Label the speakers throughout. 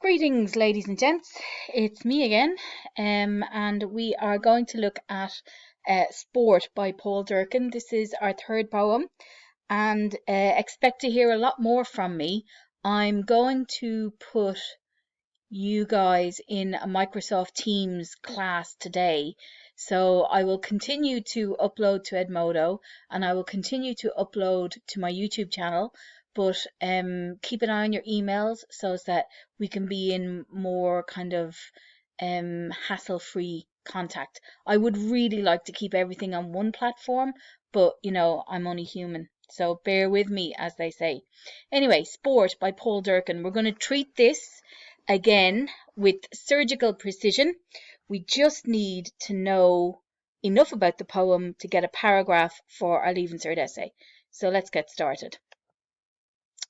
Speaker 1: Greetings, ladies and gents. It's me again, and we are going to look at Sport by Paul Durcan. This is our third poem, and expect to hear a lot more from me. I'm going to put you guys in a Microsoft Teams class today. So I will continue to upload to Edmodo and I will continue to upload to my YouTube channel, but keep an eye on your emails so that we can be in more kind of hassle-free contact. I would really like to keep everything on one platform, but I'm only human. So bear with me, as they say. Anyway, Sport by Paul Durcan. We're going to treat this again with surgical precision. We just need to know enough about the poem to get a paragraph for our Leaving Cert essay. So let's get started.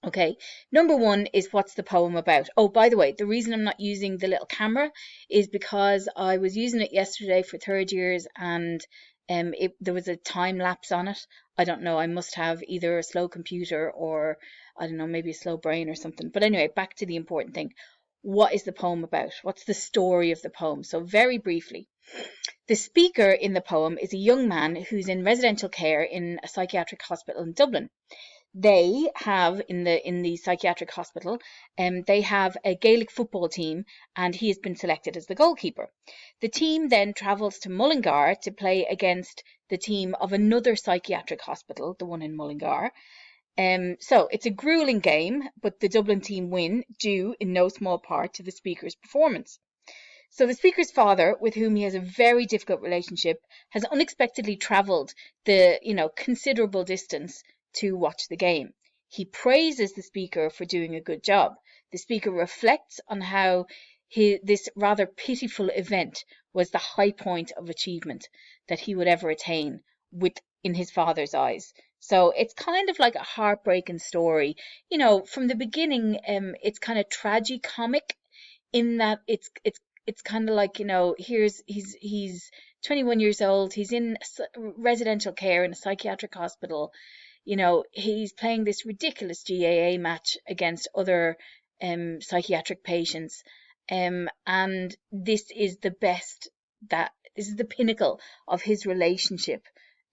Speaker 1: Okay, number one is what's the poem about? Oh, by the way, the reason I'm not using the little camera is because I was using it yesterday for third years and there was a time lapse on it. I don't know, I must have either a slow computer or I don't know, maybe a slow brain or something. But anyway, back to the important thing. What is the poem about? What's the story of the poem? So very briefly, the speaker in the poem is a young man who's in residential care in a psychiatric hospital in Dublin. They have in the psychiatric hospital, they have a Gaelic football team, and he has been selected as the goalkeeper. The team then travels to Mullingar to play against the team of another psychiatric hospital, the one in Mullingar. So it's a grueling game, but the Dublin team win due in no small part to the speaker's performance. So the speaker's father, with whom he has a very difficult relationship, has unexpectedly travelled the considerable distance to watch the game. He praises the speaker for doing a good job. The speaker reflects on how this rather pitiful event was the high point of achievement that he would ever attain in his father's eyes. So it's kind of like a heartbreaking story. From the beginning, it's kind of tragicomic in that it's kind of like, he's 21 years old, he's in residential care in a psychiatric hospital. He's playing this ridiculous GAA match against other psychiatric patients, and this is the pinnacle of his relationship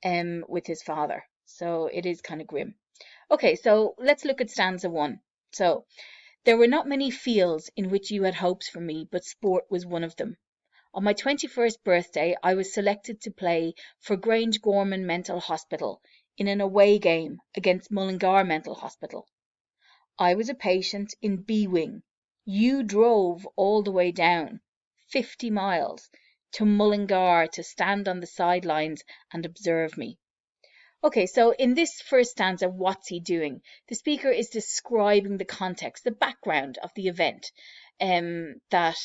Speaker 1: with his father. So it is kind of grim. Okay, so let's look at stanza 1. So, there were not many fields in which you had hopes for me, but sport was one of them. On my 21st birthday, I was selected to play for Grange Gorman Mental Hospital in an away game against Mullingar Mental Hospital. I was a patient in B Wing. You drove all the way down, 50 miles, to Mullingar to stand on the sidelines and observe me. Okay, so in this first stanza, what's he doing? The speaker is describing the context, the background of the event that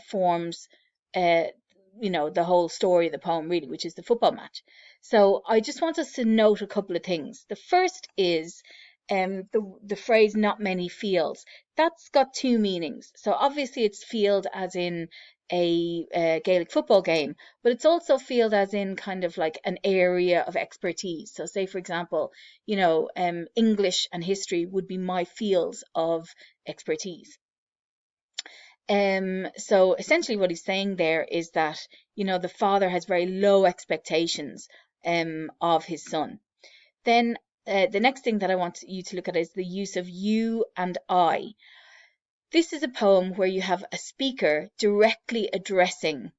Speaker 1: forms the whole story of the poem, really, which is the football match. So I just want us to note a couple of things. The first is the phrase "not many fields." That's got two meanings. So obviously it's field as in a Gaelic football game, but it's also field as in kind of like an area of expertise. So say, for example, English and history would be my fields of expertise. So essentially what he's saying there is that, the father has very low expectations of his son. Then the next thing that I want you to look at is the use of you and I. This is a poem where you have a speaker directly addressing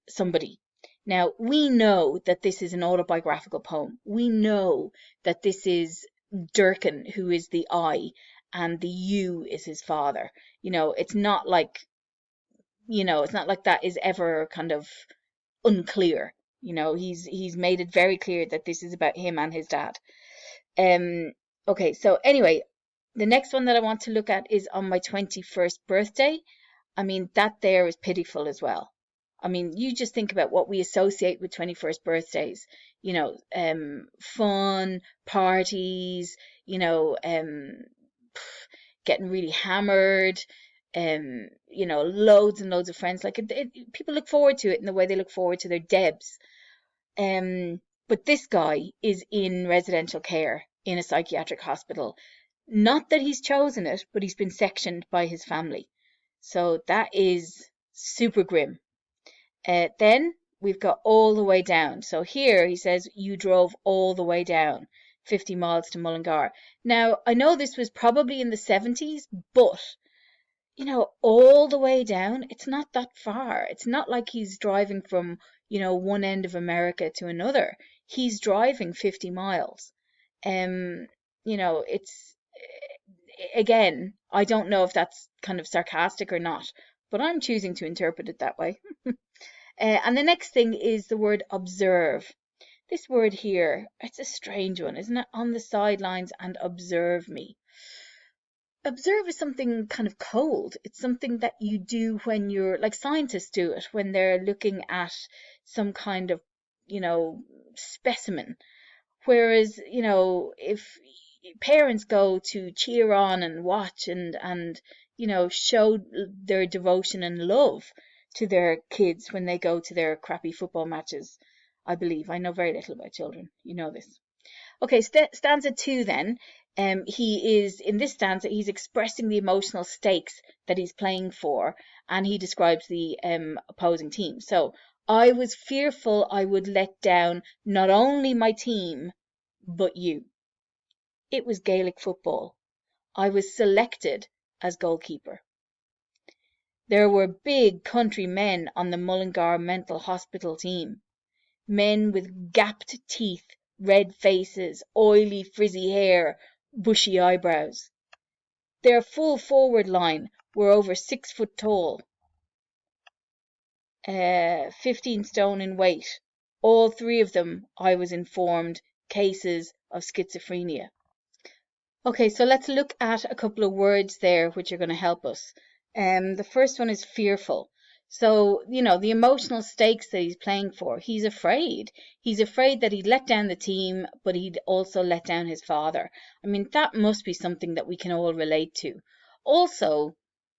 Speaker 1: somebody. Now, we know that this is an autobiographical poem. We know that this is Durcan, who is the I, and the you is his father. It's not like that is ever kind of unclear. He's made it very clear that this is about him and his dad. Okay, so anyway, the next one that I want to look at is on my 21st birthday. I mean, that there is pitiful as well. I mean, you just think about what we associate with 21st birthdays. Fun, parties, getting really hammered, loads and loads of friends. Like people look forward to it in the way they look forward to their debs. But this guy is in residential care in a psychiatric hospital. Not that he's chosen it, but he's been sectioned by his family. So that is super grim. Then we've got all the way down. So here he says you drove all the way down, 50 miles to Mullingar. Now, I know this was probably in the 70s, but all the way down, it's not that far. It's not like he's driving from, one end of America to another. He's driving 50 miles. It's again, I don't know if that's kind of sarcastic or not, but I'm choosing to interpret it that way. And the next thing is the word observe. This word here, it's a strange one, isn't it? On the sidelines and observe me. Observe is something kind of cold. It's something that you do when you're, like scientists do it, when they're looking at some kind of, specimen. Whereas, if parents go to cheer on and watch and show their devotion and love to their kids when they go to their crappy football matches, I believe. I know very little about children. You know this. Okay, stanza 2 then. He is, in this stanza, he's expressing the emotional stakes that he's playing for, and he describes the opposing team. So, I was fearful I would let down not only my team, but you. It was Gaelic football. I was selected as goalkeeper. There were big country men on the Mullingar Mental Hospital team. Men with gapped teeth, red faces, oily frizzy hair, bushy eyebrows. Their full forward line were over 6 foot tall, 15 stone in weight. All 3 of them, I was informed, cases of schizophrenia. Okay, so let's look at a couple of words there which are going to help us. The first one is fearful. So, the emotional stakes that he's playing for, he's afraid. He's afraid that he'd let down the team, but he'd also let down his father. I mean, that must be something that we can all relate to. Also,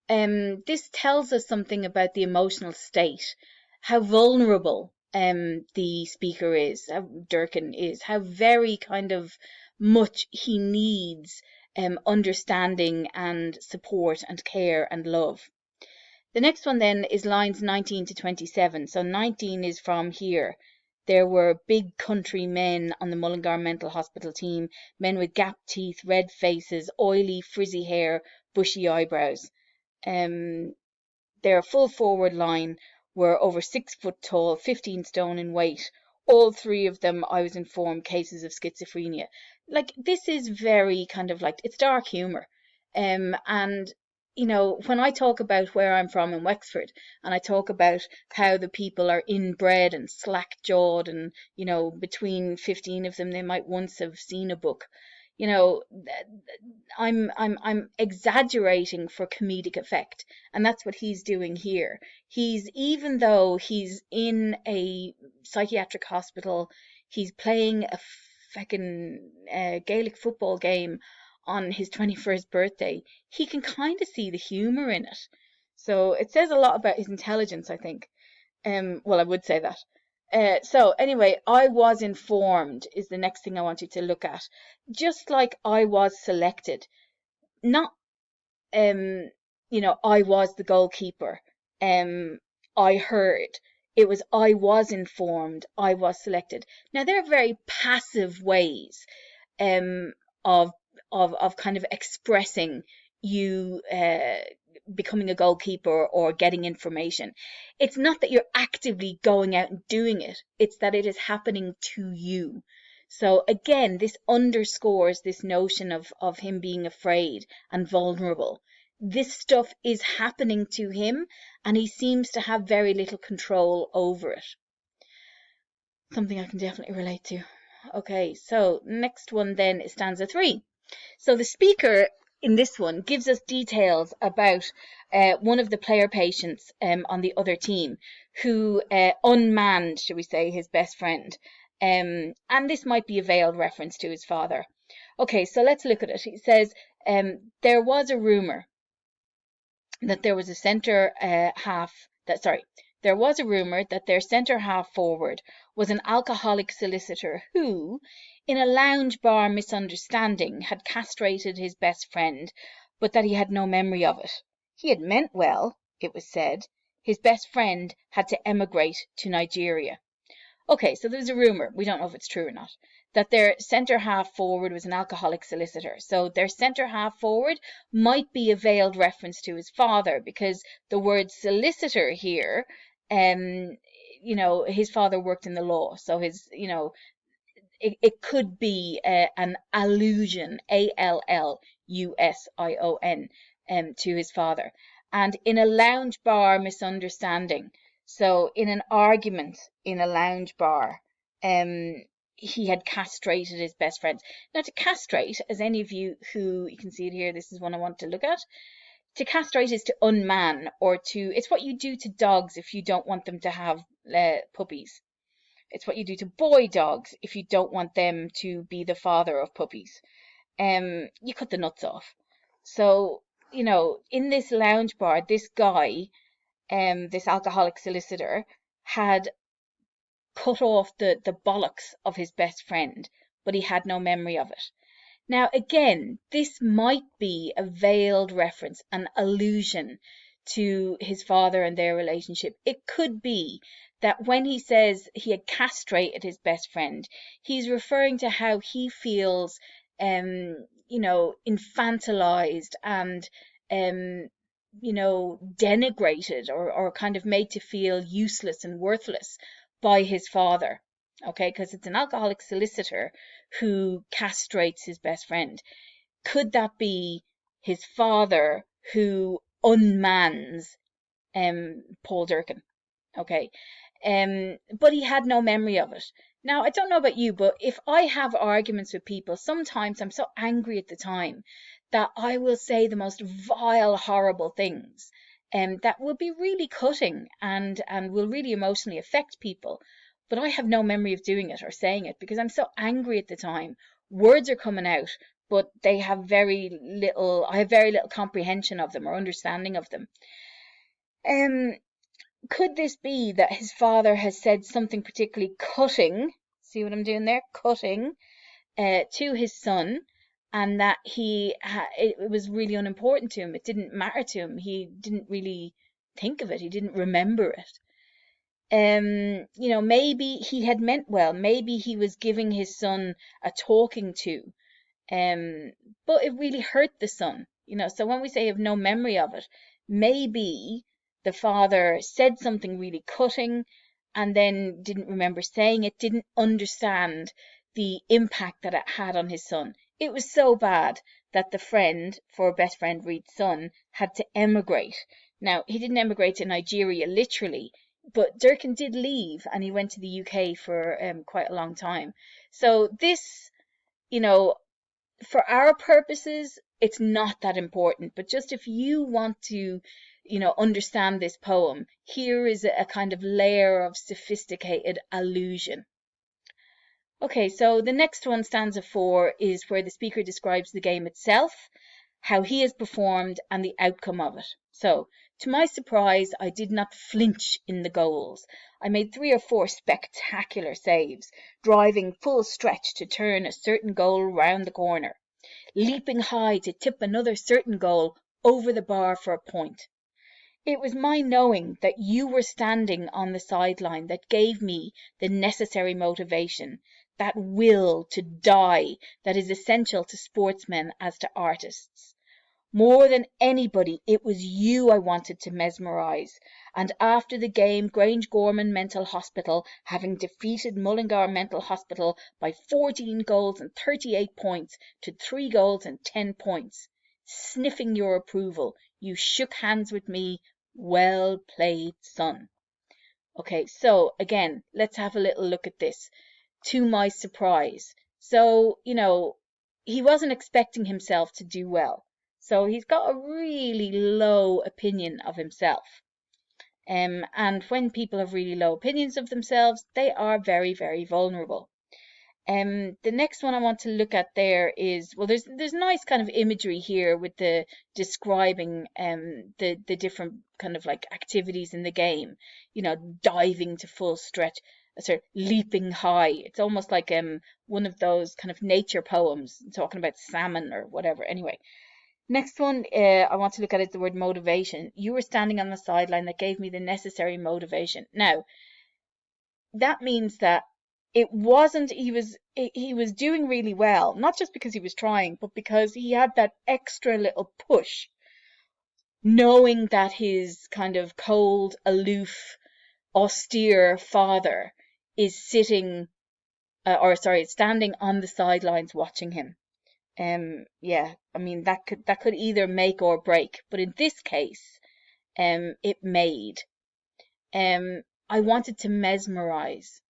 Speaker 1: this tells us something about the emotional state, how vulnerable the speaker is, how Durkan is, how very kind of much he needs understanding and support and care and love. The next one then is lines 19 to 27. So 19 is from here. There were big country men on the Mullingar Mental Hospital team, men with gapped teeth, red faces, oily, frizzy hair, bushy eyebrows. Their full forward line were over 6 foot tall, 15 stone in weight. All 3 of them, I was informed, cases of schizophrenia. Like, this is very kind of like, it's dark humor. And when I talk about where I'm from in Wexford, and I talk about how the people are inbred and slack-jawed, and between 15 of them they might once have seen a book. I'm exaggerating for comedic effect, and that's what he's doing here. Even though he's in a psychiatric hospital, he's playing a fucking Gaelic football game on his 21st birthday. He can kind of see the humor in it. So it says a lot about his intelligence, I think. Well, I would say that. So anyway, I was informed is the next thing I want you to look at. Just like I was selected, not I was the goalkeeper. I heard. It was I was informed, I was selected. Now they're very passive ways of kind of expressing you becoming a goalkeeper or getting information. It's not that you're actively going out and doing it, it's that it is happening to you. So again, this underscores this notion of him being afraid and vulnerable. This stuff is happening to him, and he seems to have very little control over it. Something I can definitely relate to. Okay, so next one then is stanza 3. So the speaker in this one gives us details about one of the player patients on the other team who unmanned, shall we say, his best friend. And this might be a veiled reference to his father. Okay, so let's look at it. He says, there was a rumour that there was a centre half, there was a rumour that their centre half forward was an alcoholic solicitor who, in a lounge bar misunderstanding, had castrated his best friend, but that he had no memory of it. He had meant well, it was said. His best friend had to emigrate to Nigeria. Okay, so there's a rumour, we don't know if it's true or not, that their centre half forward was an alcoholic solicitor. So their centre half forward might be a veiled reference to his father, because the word solicitor here, his father worked in the law, so it could be an allusion, Allusion, to his father. And in a lounge bar misunderstanding, so in an argument in a lounge bar, he had castrated his best friend. Now, to castrate, as any of you who, you can see it here, this is one I want to look at. To castrate is to unman, or it's what you do to dogs if you don't want them to have puppies. It's what you do to boy dogs if you don't want them to be the father of puppies. You cut the nuts off. So, in this lounge bar, this guy, this alcoholic solicitor, had cut off the bollocks of his best friend, but he had no memory of it. Now, again, this might be a veiled reference, an allusion to his father and their relationship. It could be that when he says he had castrated his best friend, he's referring to how he feels, infantilized and, denigrated or kind of made to feel useless and worthless by his father. Okay, because it's an alcoholic solicitor who castrates his best friend. Could that be his father who unmans Paul Durcan? Okay, but he had no memory of it. Now, I don't know about you, but if I have arguments with people, sometimes I'm so angry at the time that I will say the most vile, horrible things, that will be really cutting and will really emotionally affect people. But I have no memory of doing it or saying it because I'm so angry at the time. Words are coming out, but I have very little comprehension of them or understanding of them. Could this be that his father has said something particularly cutting, see what I'm doing there, cutting, to his son, and that it was really unimportant to him, it didn't matter to him, he didn't really think of it, he didn't remember it. Maybe he had meant well, maybe he was giving his son a talking to, but it really hurt the son, so when we say have no memory of it, maybe the father said something really cutting and then didn't remember saying it, didn't understand the impact that it had on his son. It was so bad that the friend, for best friend Reed's son, had to emigrate. Now, he didn't emigrate to Nigeria literally, but Durcan did leave and he went to the UK for quite a long time. So this, for our purposes, it's not that important. But just if you want to, understand this poem, here is a kind of layer of sophisticated allusion. Okay, so the next one, stanza 4, is where the speaker describes the game itself, how he has performed, and the outcome of it. So, to my surprise, I did not flinch in the goals. I made 3 or 4 spectacular saves, driving full stretch to turn a certain goal round the corner, leaping high to tip another certain goal over the bar for a point. It was my knowing that you were standing on the sideline that gave me the necessary motivation, that will to die that is essential to sportsmen as to artists. More than anybody, it was you I wanted to mesmerise, and after the game, Grangegorman Mental Hospital, having defeated Mullingar Mental Hospital by 14 goals and 38 points to 3 goals and 10 points, sniffing your approval, you shook hands with me. Well played, son. Okay, so again, let's have a little look at this. To my surprise. So, he wasn't expecting himself to do well. So he's got a really low opinion of himself. And when people have really low opinions of themselves, they are very, very vulnerable. The next one I want to look at there is, well, there's nice kind of imagery here with the describing the different kind of like activities in the game. You know, diving to full stretch, sorry, leaping high. It's almost like one of those kind of nature poems talking about salmon or whatever. Anyway, next one I want to look at is the word motivation. You were standing on the sideline that gave me the necessary motivation. Now, that means that it wasn't he was doing really well, not just because he was trying, but because he had that extra little push, knowing that his kind of cold, aloof, austere father is sitting or sorry, standing on the sidelines watching him. Yeah, I mean that could either make or break, but in this case, it made. I wanted to mesmerize.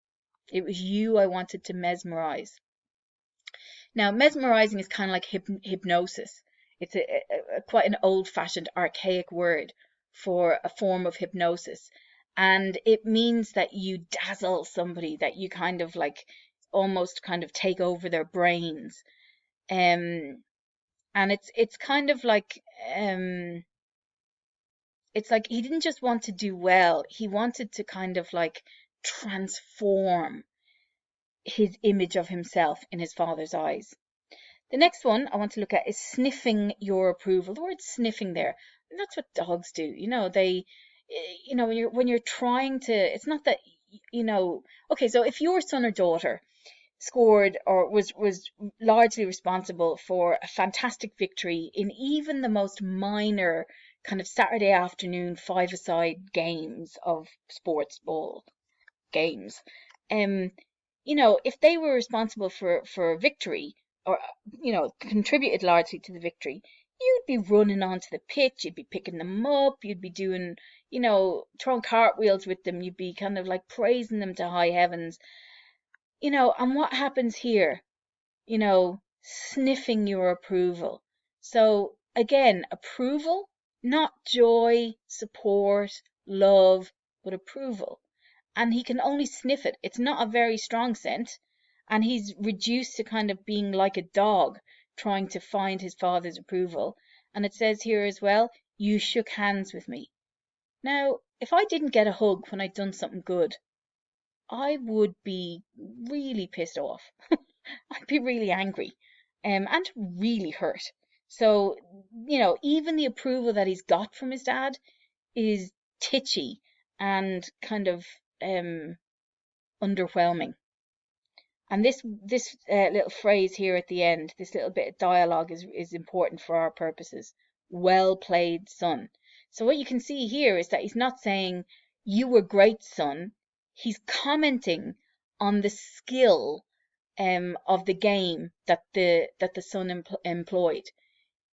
Speaker 1: It was you I wanted to mesmerize. Now, mesmerizing is kind of like hypnosis. It's quite an old-fashioned, archaic word for a form of hypnosis. And it means that you dazzle somebody, that you kind of like almost kind of take over their brains. And it's kind of like it's like he didn't just want to do well, he wanted to kind of like transform his image of himself in his father's eyes. The next one I want to look at is sniffing your approval. The word sniffing there, that's what dogs do. You know, when you're trying to, it's not that, okay, so if your son or daughter scored or was largely responsible for a fantastic victory in even the most minor kind of Saturday afternoon five-a-side games of sports ball games, if they were responsible for victory or contributed largely to the victory, you'd be running onto the pitch, you'd be picking them up, you'd be doing, throwing cartwheels with them, you'd be kind of like praising them to high heavens. And what happens here? Sniffing your approval. So again, approval, not joy, support, love, but approval. And he can only sniff it. It's not a very strong scent. And he's reduced to kind of being like a dog trying to find his father's approval. And it says here as well, you shook hands with me. Now, if I didn't get a hug when I'd done something good, I would be really pissed off. I'd be really angry, and really hurt. So, even the approval that he's got from his dad is titchy and kind of underwhelming. And this little phrase here at the end, this little bit of dialogue is important for our purposes. Well played, son. So what you can see here is that he's not saying you were great, son. He's commenting on the skill of the game that the son employed.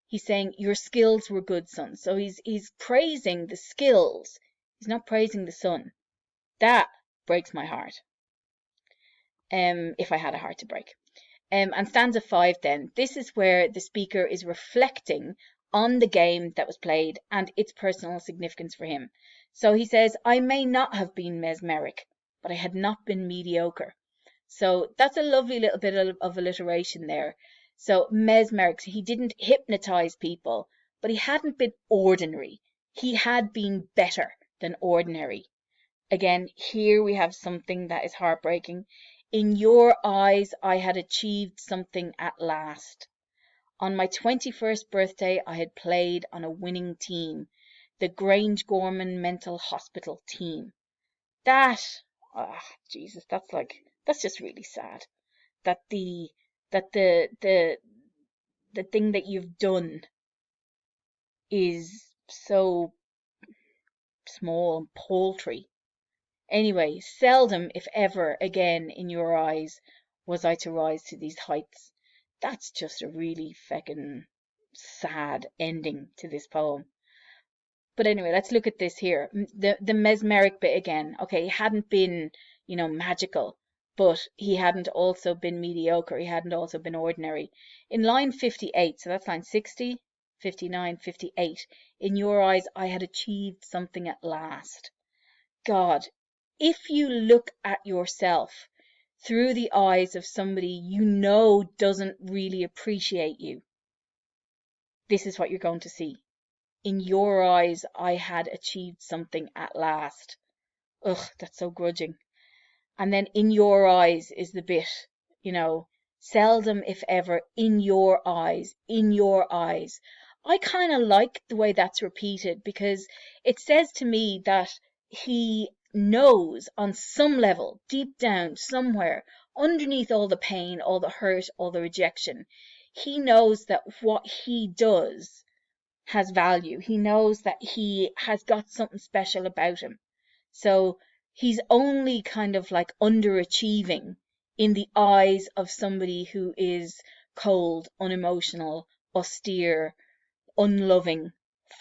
Speaker 1: He's saying your skills were good, son. So he's praising the skills. He's not praising the son. That breaks my heart. If I had a heart to break. And stanza 5 then, this is where the speaker is reflecting on the game that was played and its personal significance for him. So he says, I may not have been mesmeric, but I had not been mediocre. So that's a lovely little bit of alliteration there. So mesmeric, he didn't hypnotize people, but he hadn't been ordinary. He had been better than ordinary. Again, here we have something that is heartbreaking. In your eyes, I had achieved something at last. On my 21st birthday, I had played on a winning team, the Grangegorman Mental Hospital team. Jesus, that's just really sad. That the thing that you've done is so small and paltry. Anyway, seldom, if ever, again in your eyes was I to rise to these heights. That's just a really feckin' sad ending to this poem. But anyway, let's look at this here. The mesmeric bit again. Okay, he hadn't been, magical, but he hadn't also been mediocre. He hadn't also been ordinary. In line 58, so that's line 60, 59, 58. In your eyes, I had achieved something at last. God, if you look at yourself through the eyes of somebody you know doesn't really appreciate you, this is what you're going to see. In your eyes, I had achieved something at last. Ugh, that's so grudging. And then in your eyes is the bit, seldom if ever in your eyes, in your eyes. I kind of like the way that's repeated because it says to me that he knows on some level, deep down, somewhere, underneath all the pain, all the hurt, all the rejection, he knows that what he does has value. He knows that he has got something special about him. So he's only kind of like underachieving in the eyes of somebody who is cold, unemotional, austere, unloving,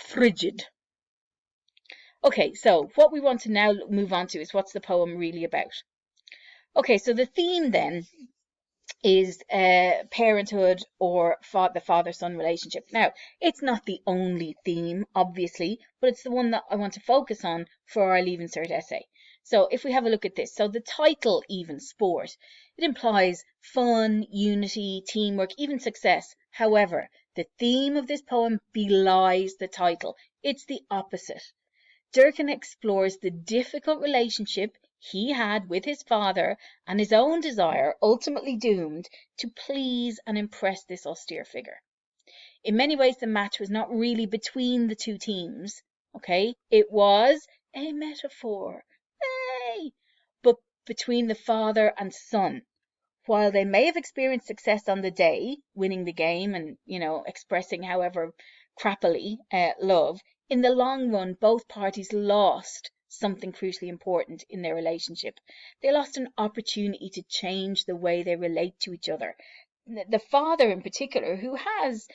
Speaker 1: frigid. Okay, so what we want to now move on to is what's the poem really about. Okay, so the theme then is parenthood or the father-son relationship. Now, it's not the only theme, obviously, but it's the one that I want to focus on for our Leaving Cert essay. So if we have a look at this, so the title, even sport, it implies fun, unity, teamwork, even success. However, the theme of this poem belies the title. It's the opposite. Durkin explores the difficult relationship he had with his father and his own desire, ultimately doomed to please and impress this austere figure. In many ways, the match was not really between the two teams, okay? It was a metaphor, but between the father and son. While they may have experienced success on the day, winning the game and, expressing however crappily love, in the long run, both parties lost something crucially important in their relationship. They lost an opportunity to change the way they relate to each other. The father in particular, who has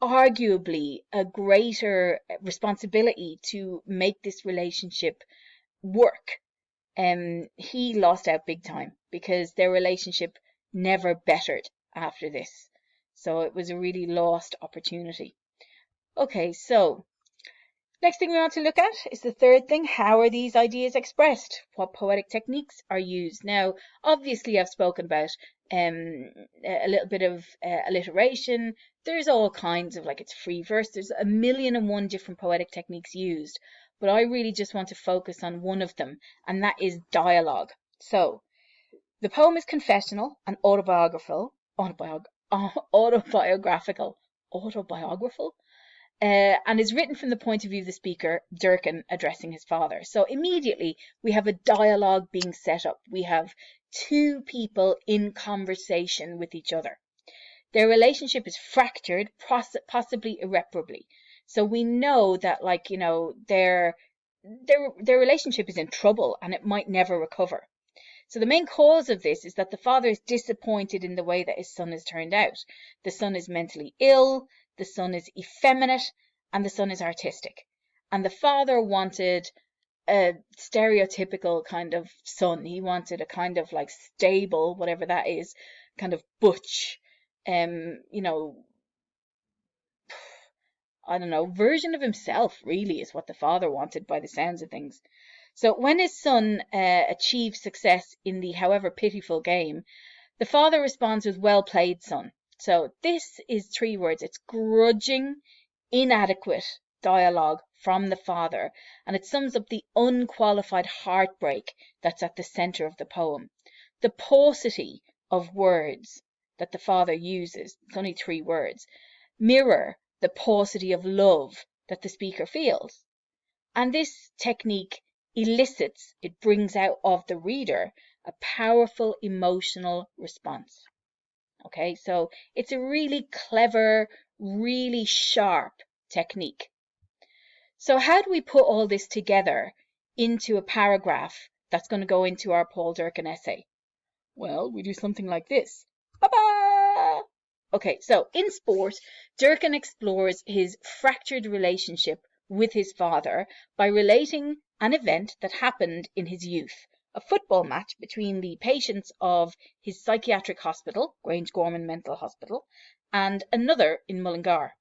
Speaker 1: arguably a greater responsibility to make this relationship work, he lost out big time because their relationship never bettered after this. So it was a really lost opportunity. Okay, so next thing we want to look at is the third thing. How are these ideas expressed? What poetic techniques are used? Now, obviously, I've spoken about a little bit of alliteration. There's all kinds of, it's free verse. There's 1,000,001 different poetic techniques used. But I really just want to focus on one of them, and that is dialogue. So, the poem is confessional and autobiographical, and is written from the point of view of the speaker, Durkin, addressing his father. So immediately we have a dialogue being set up. We have two people in conversation with each other. Their relationship is fractured, possibly irreparably. So we know that, their relationship is in trouble and it might never recover. So the main cause of this is that the father is disappointed in the way that his son has turned out. The son is mentally ill, the son is effeminate, and the son is artistic. And the father wanted a stereotypical kind of son. He wanted a kind of stable, whatever that is, kind of butch, version of himself, really, is what the father wanted by the sounds of things. So when his son achieves success in the however pitiful game, the father responds with, "Well played, son." So this is 3 words. It's grudging, inadequate dialogue from the father, and it sums up the unqualified heartbreak that's at the center of the poem. The paucity of words that the father uses, it's only 3 words, mirror the paucity of love that the speaker feels. And this technique elicits, it brings out of the reader a powerful emotional response. Okay, so it's a really clever, really sharp technique. So how do we put all this together into a paragraph that's going to go into our Paul Durkin essay? Well, we do something like this. Ba-ba! Okay, so in sport, Durkin explores his fractured relationship with his father by relating an event that happened in his youth, a football match between the patients of his psychiatric hospital, Grangegorman Mental Hospital, and another in Mullingar.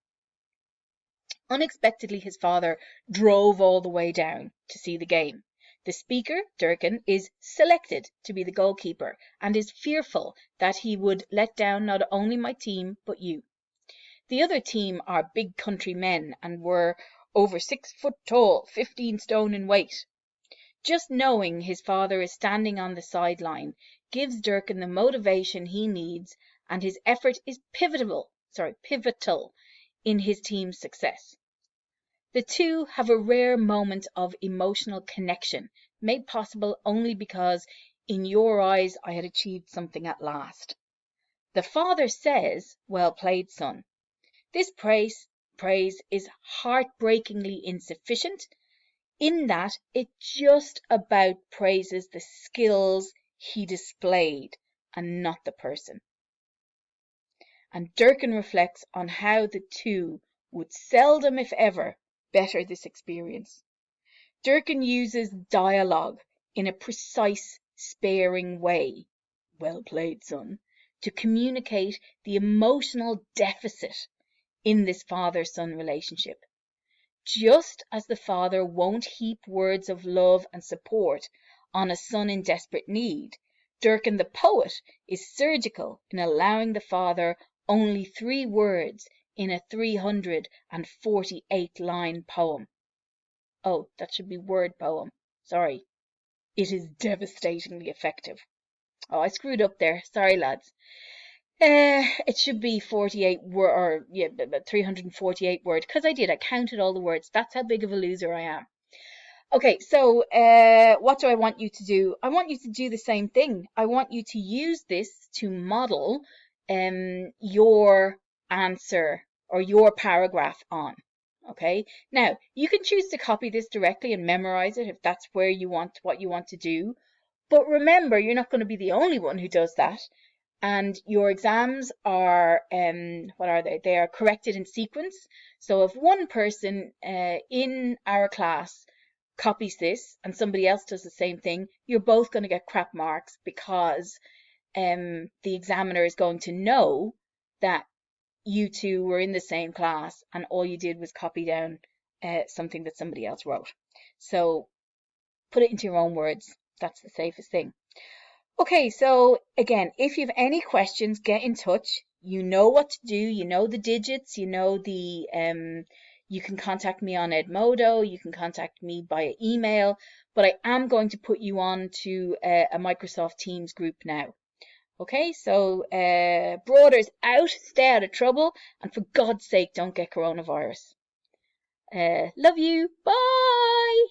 Speaker 1: Unexpectedly, his father drove all the way down to see the game. The speaker, Durkan, is selected to be the goalkeeper and is fearful that he would let down not only my team, but you. The other team are big country men and were over 6 foot tall, 15 stone in weight. Just knowing his father is standing on the sideline gives Durkan the motivation he needs, and his effort is pivotal in his team's success. The two have a rare moment of emotional connection, made possible only because in your eyes I had achieved something at last. The father says, "Well played, son." This praise is heartbreakingly insufficient, in that it just about praises the skills he displayed and not the person. And Durkan reflects on how the two would seldom, if ever, better this experience. Durkan uses dialogue in a precise, sparing way, "Well played, son," to communicate the emotional deficit in this father-son relationship. Just as the father won't heap words of love and support on a son in desperate need, Durkan the poet is surgical in allowing the father only 3 words in a 348-line poem. Oh, that should be word poem. Sorry. It is devastatingly effective. Oh, I screwed up there. Sorry, lads. It should be 48 word, or 348 word, because I counted all the words. That's how big of a loser I am. Okay, so what do I want you to do? I want you to do the same thing. I want you to use this to model your answer or your paragraph on. Okay, now you can choose to copy this directly and memorize it if that's what you want to do. But remember, you're not going to be the only one who does that. And your exams are, what are they? They are corrected in sequence. So if one person in our class copies this and somebody else does the same thing, you're both going to get crap marks, because the examiner is going to know that you two were in the same class and all you did was copy down something that somebody else wrote. So put it into your own words. That's the safest thing. Okay, so again, if you have any questions, get in touch. You know what to do. You know the digits. You know you can contact me on Edmodo. You can contact me via email. But I am going to put you on to a Microsoft Teams group now. Okay, so Broaders out. Stay out of trouble. And for God's sake, don't get coronavirus. Love you. Bye.